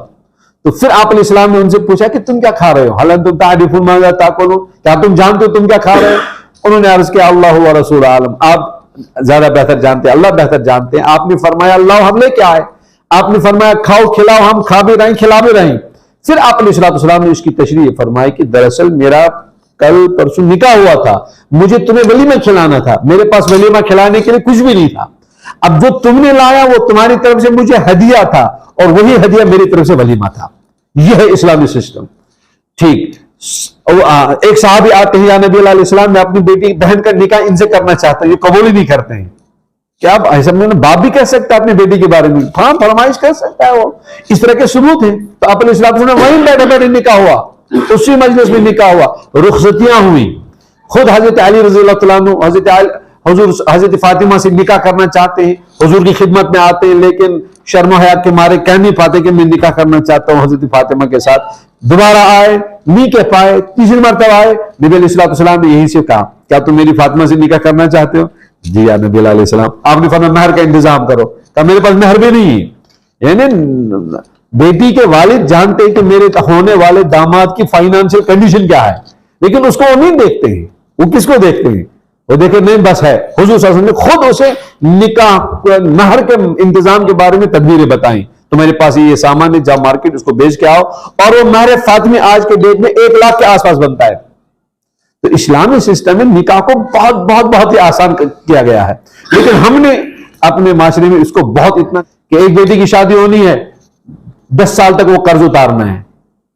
तो फिर आप अलैहिस्सलाम ने उनसे पूछा कि तुम क्या खा रहे हो, हालांकि तुम तारीफुन मांगा ताकुलू, क्या तुम जानते हो तुम क्या खा रहे हो? उन्होंने अर्ज किया अल्लाह व रसूल आलम, आप ज्यादा बेहतर जानते हैं, अल्लाह बेहतर जानते हैं। आपने फरमाया अल्लाह हम लेके आए। आपने फरमाया खाओ खिलाओ, हम खा भी रहे खिला भी रहे। फिर आप अलैहिस्सलाम ने इसकी तशरीह फरमाई कि दरअसल मेरा कल परसों निकाह हुआ था, मुझे तुम्हें वलीमा खिलाना था, मेरे पास वलीमा खिलाने के लिए कुछ भी नहीं था। अब जो तुमने लाया वो तुम्हारी तरफ से मुझे हदिया था और वही हदिया मेरी तरफ से वलीमा था। यह है इस्लामी सिस्टम। ठीक, एक साहबी आते हैं या नबी अलैहि सलाम, मैं अपनी बेटी बहन का निकाह इनसे करना चाहता हूं, ये कबूल ही नहीं करते हैं। क्या आप ऐसा बाप भी कह सकता है अपनी बेटी के बारे में? हाँ, फरमाइश कर सकता है वो, इस तरह के सबूत हैं। तो आप वहीं बैठे बैठे निकाह हुआ, उसी मजलिस में निकाह हुआ, रुखसतियां हुई। खुद हजरत अली रज़ियल्लाहु ताला अन्हु हजरत फातिमा से निकाह करना चाहते हैं, हुजूर की खिदमत में आते हैं, लेकिन शर्म हया के मारे कह नहीं पाते कि मैं निकाह करना चाहता हूं हजरत फातिमा के साथ। दोबारा आए, नहीं कह पाए, तीसरी मरतबा आए, नबी अलैहिस्सलाम ने यही से कहा क्या तुम मेरी फातिमा से निकाह करना चाहते हो? जी या नबी अलैहिस्सलाम। आपने फरमाया महर का इंतजाम करो। कहा मेरे पास महर भी नहीं है। यानी बेटी के वालिद जानते हैं कि मेरे होने वाले दामाद की फाइनेंशियल कंडीशन क्या है, लेकिन उसको वो नहीं देखते हैं। वो किसको देखते हैं? वो देखे नहीं बस है। हुजूर सल्लल्लाहु अलैहि वसल्लम ने खुद उसे निकाह महर के इंतजाम के बारे में तदबीरें बताई। तुम्हारे पास ये सामान है, जा मार्केट उसको बेच के आओ। और वो महर फातिमी आज के डेट में 1 लाख के आसपास बनता है। तो इस्लामी सिस्टम में निकाह को बहुत बहुत बहुत ही आसान किया गया है, लेकिन हमने अपने माशरे में इसको बहुत इतना कि एक बेटी की शादी होनी है, 10 साल तक वो कर्ज उतारना है,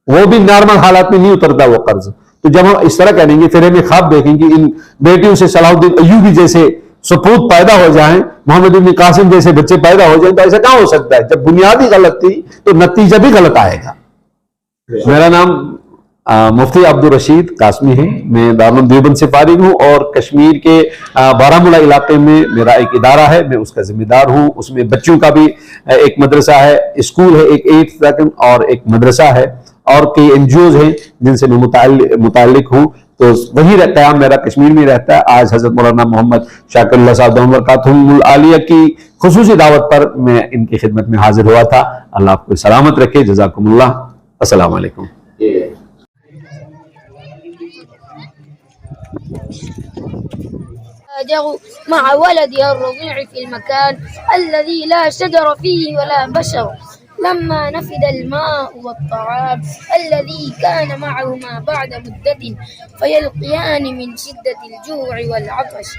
वो भी नॉर्मल हालात में नहीं उतरता वो कर्ज। तो जब हम इस तरह करेंगे, फिर हमें ख्वाब देखेंगे इन बेटियों से सलाहुद्दीन अय्यूबी जैसे सपूत पैदा हो जाएं, मोहम्मद इब्न कासिम जैसे बच्चे पैदा हो जाएं, तो ऐसा कहां हो सकता है? जब बुनियादी गलत थी तो नतीजा भी गलत आएगा। मेरा नाम मुफ्ती अब्दुल रशीद कासमी है। मैं दारुल देवबंद से फारिग हूँ और कश्मीर के बारामूला इलाके में मेरा एक इदारा है, मैं उसका जिम्मेदार हूँ। उसमें बच्चों का भी एक मदरसा है, स्कूल है, एक 8th तक और एक मदरसा है, और कई NGOs हैं जिनसे मैं मुताल्लिक हूँ। तो वही क़याम मेरा कश्मीर में रहता है। आज हजरत मौलाना मोहम्मद शाकिर साहब बरकातुहुल आलिया की खुसूसी दावत पर मैं इनकी खिदमत में हाजिर हुआ था। अल्लाह आपको सलामत रखे। जज़ाकुमुल्लाह। अस्सलाम वालेकुम। مع ولدها الرضيع في المكان الذي لا شجر فيه ولا بشر لما نفد الماء والطعام الذي كان معهما بعد مدة فيلقيان من شدة الجوع والعطش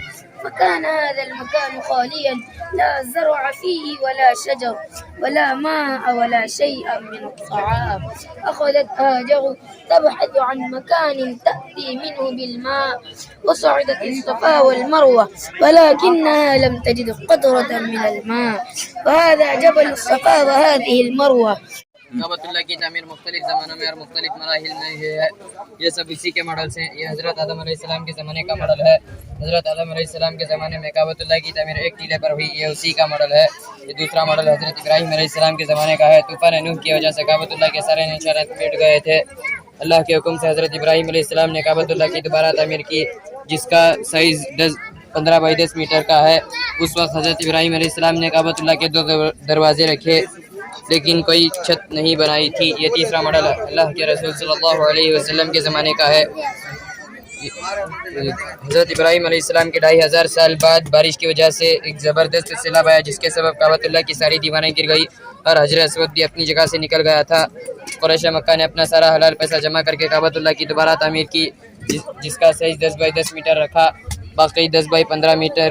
فكان هذا المكان خاليا لا زرع فيه ولا شجر ولا ماء ولا شيء من الطعام أخذت هاجر تبحث عن مكان تأتي منه بالماء وصعدت الصفا والمروة ولكنها لم تجد قطرة من الماء فهذا جبل الصفا وهذه المروة काबतुल्लाह की तामीर मुख्तलिफ ज़मानों में और मुख्तलिफ मराहिल में है। ये सब इसी के मॉडल्स हैं। ये हज़रत आदम अलैहिस्सलाम के ज़माने का मॉडल है। हज़रत आदम अलैहिस्सलाम के ज़माने में काबतुल्लाह की तामीर एक टीले पर हुई, ये उसी का मॉडल है। ये दूसरा मॉडल हज़रत इब्राहीम अलैहिस्सलाम के ज़माने का है। तूफ़ान नूह की वजह से काबतुल्लाह के सारे निशानात टूट गए थे। अल्लाह के हुक्म से हज़रत इब्राहीम अलैहिस्सलाम ने काबतुल्लाह की दोबारा तामीर की, जिसका साइज़ 15 बाई 10 मीटर का है। उस वक्त हज़रत इब्राहीम अलैहिस्सलाम ने काबतुल्लाह के 2 दरवाजे रखे लेकिन कोई छत नहीं बनाई थी। ये तीसरा मॉडल अल्लाह के रसूल सल्लल्लाहु अलैहि वसल्लम के ज़माने का है। हज़रत इब्राहीम अलैहिस्सलाम के 2500 साल बाद बारिश की वजह से एक ज़बरदस्त सैलाब आया जिसके सबब काबतुल्लाह की सारी दीवारें गिर गई और हजरत अस्वद भी अपनी जगह से निकल गया था। कुरैश मक्का ने अपना सारा हलाल पैसा जमा करके काबतुल्लाह की दोबारा तामीर की जिसका साइज 10 बाई 10 मीटर रखा, बाकी 10 by 15 metre.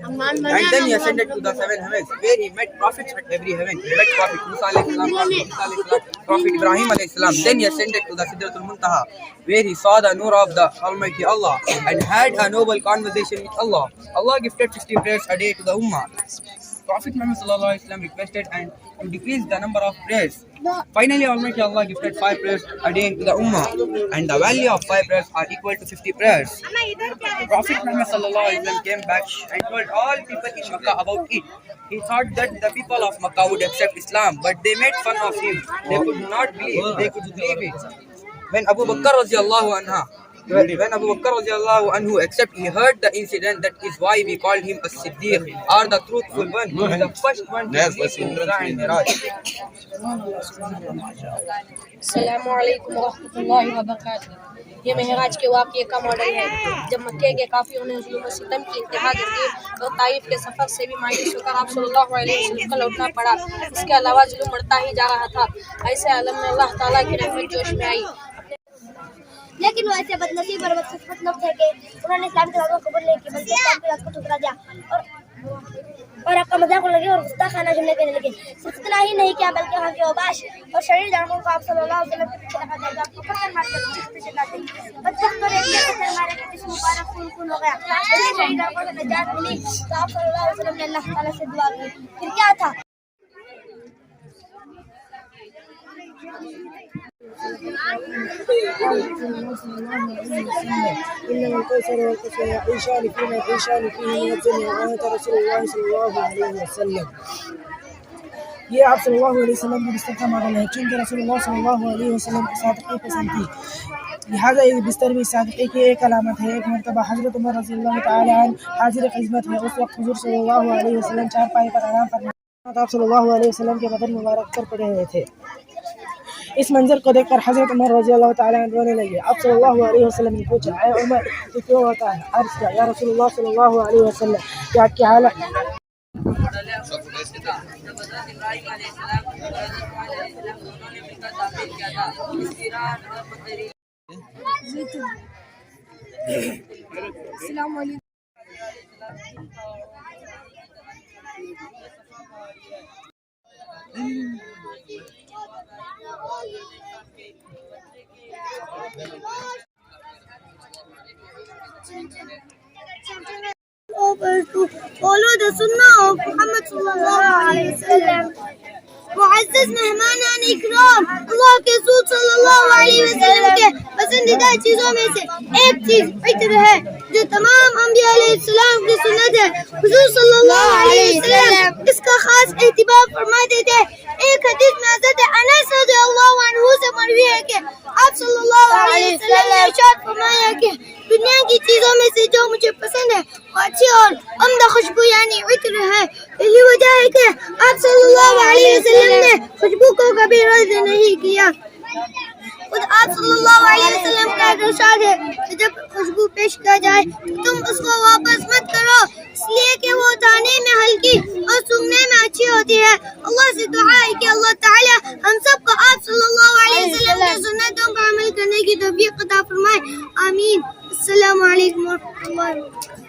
And then he ascended to the 7 heavens, where he met prophets at every heaven. He met Prophet Musa alayhi salam, Prophet Ibrahim alayhi salam. Then he ascended to the Sidratul Muntaha, where he saw the nur of the Almighty Allah and had a noble conversation with Allah. Allah gifted 60 prayers a day to the Ummah. Prophet Muhammad sallallahu alaihi wasallam requested and to decrease the number of prayers. Finally, Almighty Allah gifted 5 prayers a day to the Ummah, and the value of 5 prayers are equal to 50 prayers. Prophet Muhammad sallallahu alaihi wasallam came back and told all people in Makkah about it. He thought that the people of Makkah would accept Islam, but they made fun of him. They could not believe. They could believe it. When Abu Bakr radiallahu anhu except he heard the incident, that is why we called him as-Siddiq, or the truthful one. He is the first one to believe in Isra and Miraj. अस्सलामु अलैकुम वरहमतुल्लाहि वबरकातुहू। ये महराज के वाक़ये का model है। जब मक्के के काफिरों ने ज़ुल्म और सितम की इंतहा कर दी तो ताइफ के सफ़र से भी मायूस होकर आप सल्लल्लाहु अलैहि वसल्लम को लौटना पड़ा। इसके अलावा ज़ुल्म बढ़ता ही जा रहा था। ऐसे आलम में अल्लाह ताला की रहमत जोश में आई। लेकिन वो ऐसे बदनसीब और बदकिस्मत लोग थे कि उन्होंने इस्लाम के बातों को कबूल नहीं की बल्कि इस्लाम की बात को ठुकरा दिया और आपका मजाक लगे और गुस्ताखाना जुमले कहने लगे। सिर्फ इतना ही नहीं किया बल्कि वहाँ के औबाश और शरीर जानवरों को आप सल्लल्लाहु अलैहि वसल्लम के पीछे लगा दिया, आपको पत्थर मार कर पीछे चिल्लाते बच्चों को एक पत्थर मारे कि जिसमें मुबारक खून हो गया। जब शहीद को नजात मिली तो आप सल्लल्लाहु अलैहि वसल्लम ने अल्लाह ताला से दुआ की। फिर क्या था? إنما الكوثر والكوثر يعيشان فيما يعيشان فيه من الدنيا وأنت رسول الله صلى الله عليه وسلم. ये आप सल्लल्लाहु अलैहि वसल्लम का बिस्तर का मॉडल है क्योंकि रसूलुल्लाह सल्लल्लाहु अलैहि वसल्लम की सादगी पसंद थी, लिहाजा ये बिस्तर भी सादगी की एक अलामत है। एक मरतबा हज़रत उमर रज़ियल्लाहु ताला अन्हु हाजिर खिदमत है। उस वक्त हुज़ूर सल्लल्लाहु अलैहि वसल्लम चारपाई पर आराम फरमा आप सल्लल्लाहु अलैहि वसल्लम के बदन मुबारक पर पड़े हुए थे। इस मंजर को देखकर हज़रत उमर रज़ियल्लाहु ताला अन्हु रोने लगे। आप सल्लल्लाहु अलैहि वसल्लम ने पूछा, ऐ उमर ये क्यों होता है? अर्ज़ किया, या रसूलुल्लाह सल्लल्लाहु अलैहि वसल्लम क्या आपकी हालत over to follow the sunnah of Muhammad sallallahu alaihi wasallam. मुअज़्ज़ज़ मेहमानान इकराम, अल्लाह के रसूल सल्लल्लाहु अलैहि वसल्लम के पसंदीदा चीज़ों में से एक चीज़ इत्र है जो तमाम अंबिया अलैहिस्सलाम की सुन्नत है। हुज़ूर सल्लल्लाहु अलैहि वसल्लम इसका खास एहतिमाम फरमाते थे। एक हदीस में हज़रत अनस रज़ियल्लाहु अन्हु से मरवी है कि आप सल्लल्लाहु अलैहि वसल्लम ने इरशाद फरमाया कि दुनिया की चीज़ों में से जो मुझे पसंद है वो अच्छी और उम्दा खुशबू यानी इत्र है। यही वजह है कि आप सल्लल्लाहु अलैहि वसल्लम ने खुशबू को कभी रद्द नहीं किया। खुद आप सल्लल्लाहु अलैहि वसल्लम का इरशाद है कि जब खुशबू पेश किया जाए तुम उसको वापस मत करो, इसलिए कि वो जाने में हल्की और सूंघने में अच्छी होती है। अल्लाह से दुआ है कि अल्लाह ताला हम सबको आप सल्लल्लाहु अलैहि वसल्लम की सुन्नतों पर अमल करने की तौफीक अता फरमाए। आमीन। अस्सलामु अलैकुम वरहमतुल्लाहि वबरकातुहू।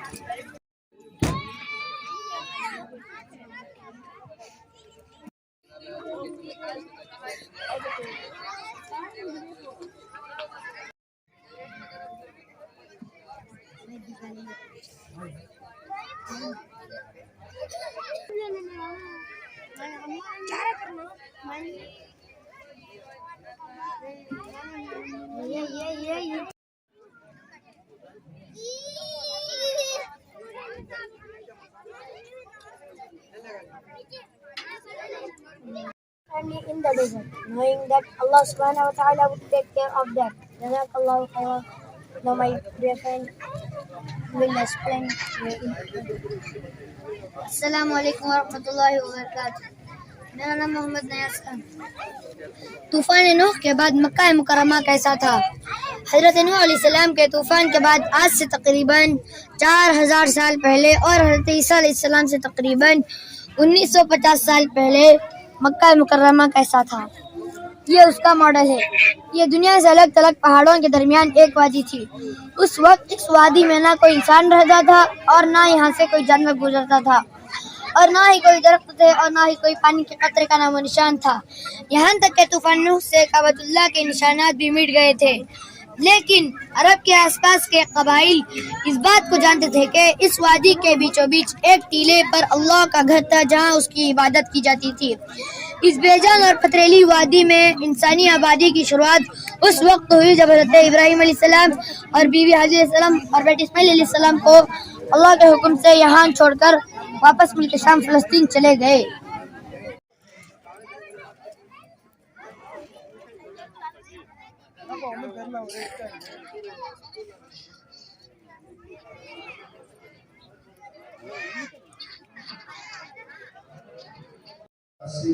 Family in the desert, knowing that Allah subhanahu wa ta'ala would take care of them. Jazakallahu khairan. Now my dear friend will explain. Assalamu alaikum warahmatullahi wabarakatuh. मेरा नाम मोहम्मद नयाज खान। तूफान नूह के बाद मक्का मुकर्रमा कैसा था? हज़रत नूह अलैहिस्सलाम के तूफान के बाद आज से तकरीबन 4000 साल पहले और हज़रत ईसा अलैहिस्सलाम से तकरीबन 1950 साल पहले मक्का मुकर्रमा कैसा था? ये उसका मॉडल है। ये दुनिया से अलग थलग पहाड़ों के दरमियान एक वादी थी। उस वक्त इस वादी में ना कोई इंसान रहता था और ना यहाँ से कोई जानवर गुजरता था और ना ही कोई दरख्त थे और ना ही कोई पानी के कतरे का नामो निशान था। यहाँ तक कि तूफान नूह से काबतुल्लाह के निशानात भी मिट गए थे। लेकिन अरब के आसपास के कबाइल इस बात को जानते थे कि इस वादी के बीचों बीच एक टीले पर अल्लाह का घर था जहाँ उसकी इबादत की जाती थी। इस बेजान और पथरीली वादी में इंसानी आबादी की शुरुआत उस वक्त हुई जब हज़रत इब्राहीम अलैहिस्सलाम और बीवी हाजिर अलैहिस्सलाम और बेटे इस्माइल अलैहिस्सलाम को अल्लाह के हुक्म से यहाँ छोड़कर वापस मुल्क शाम फ़लस्तीन चले गए।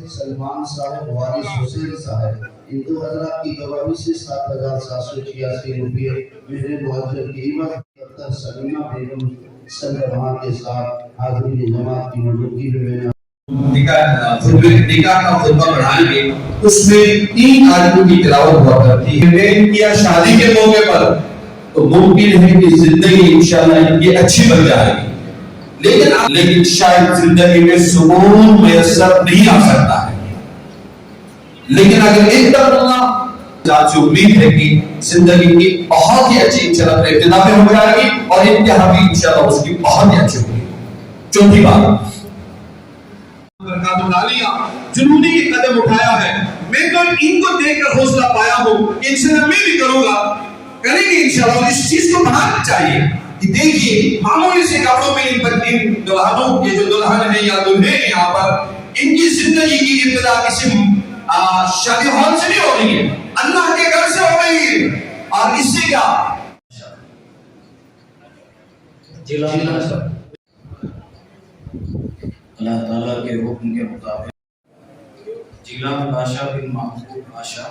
सलमान साहब, वारिस हुसैन साहब, इन दो हजरात की गवाही से 7786 रुपये मेरे मुआवजे की कीमत सलीमा बेगम सलमा के साथ हाजिरी जमात की मौजूदगी में मैंने निकाह का खुतबा पढ़ाएंगे। उसमें 3 आयतों की तिलावत हुआ करती है। किया शादी के मौके पर तो मुमकिन है कि जिंदगी इंशाअल्लाह ये अच्छी बन जाएगी, लेकिन शायद जिंदगी में सुकून मैसर नहीं आ सकता है। लेकिन अगर एक तरफ उम्मीद है कि जिंदगी की बहुत ही अच्छी इंशाअल्लाह इब्तिदा में हो जाएगी और इंतहा भी इंशाअल्लाह उसकी बहुत ही अच्छी होगी। चौथी बात, जुनूनी की कदम उठाया है। मैं तो इनको देखकर हौसला पाया हूँ, इंशाअल्लाह मैं भी करूंगा, करेंगे इंशाअल्लाह। इस चीज को बनाना चाहिए कि देखिए मामूली से कपड़ों में इन दुल्हनों के जो दुल्हन है या दुल्हे हैं यहाँ पर, इनकी जिंदगी की इब्तिदा किसी शादी हॉल से नहीं हो रही है, अल्लाह के घर से हो रही है। और इससे क्या अल्लाह ताला के हुक्म के मुताबिक जिलान बादशाह बिन महमूद बादशाह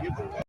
ये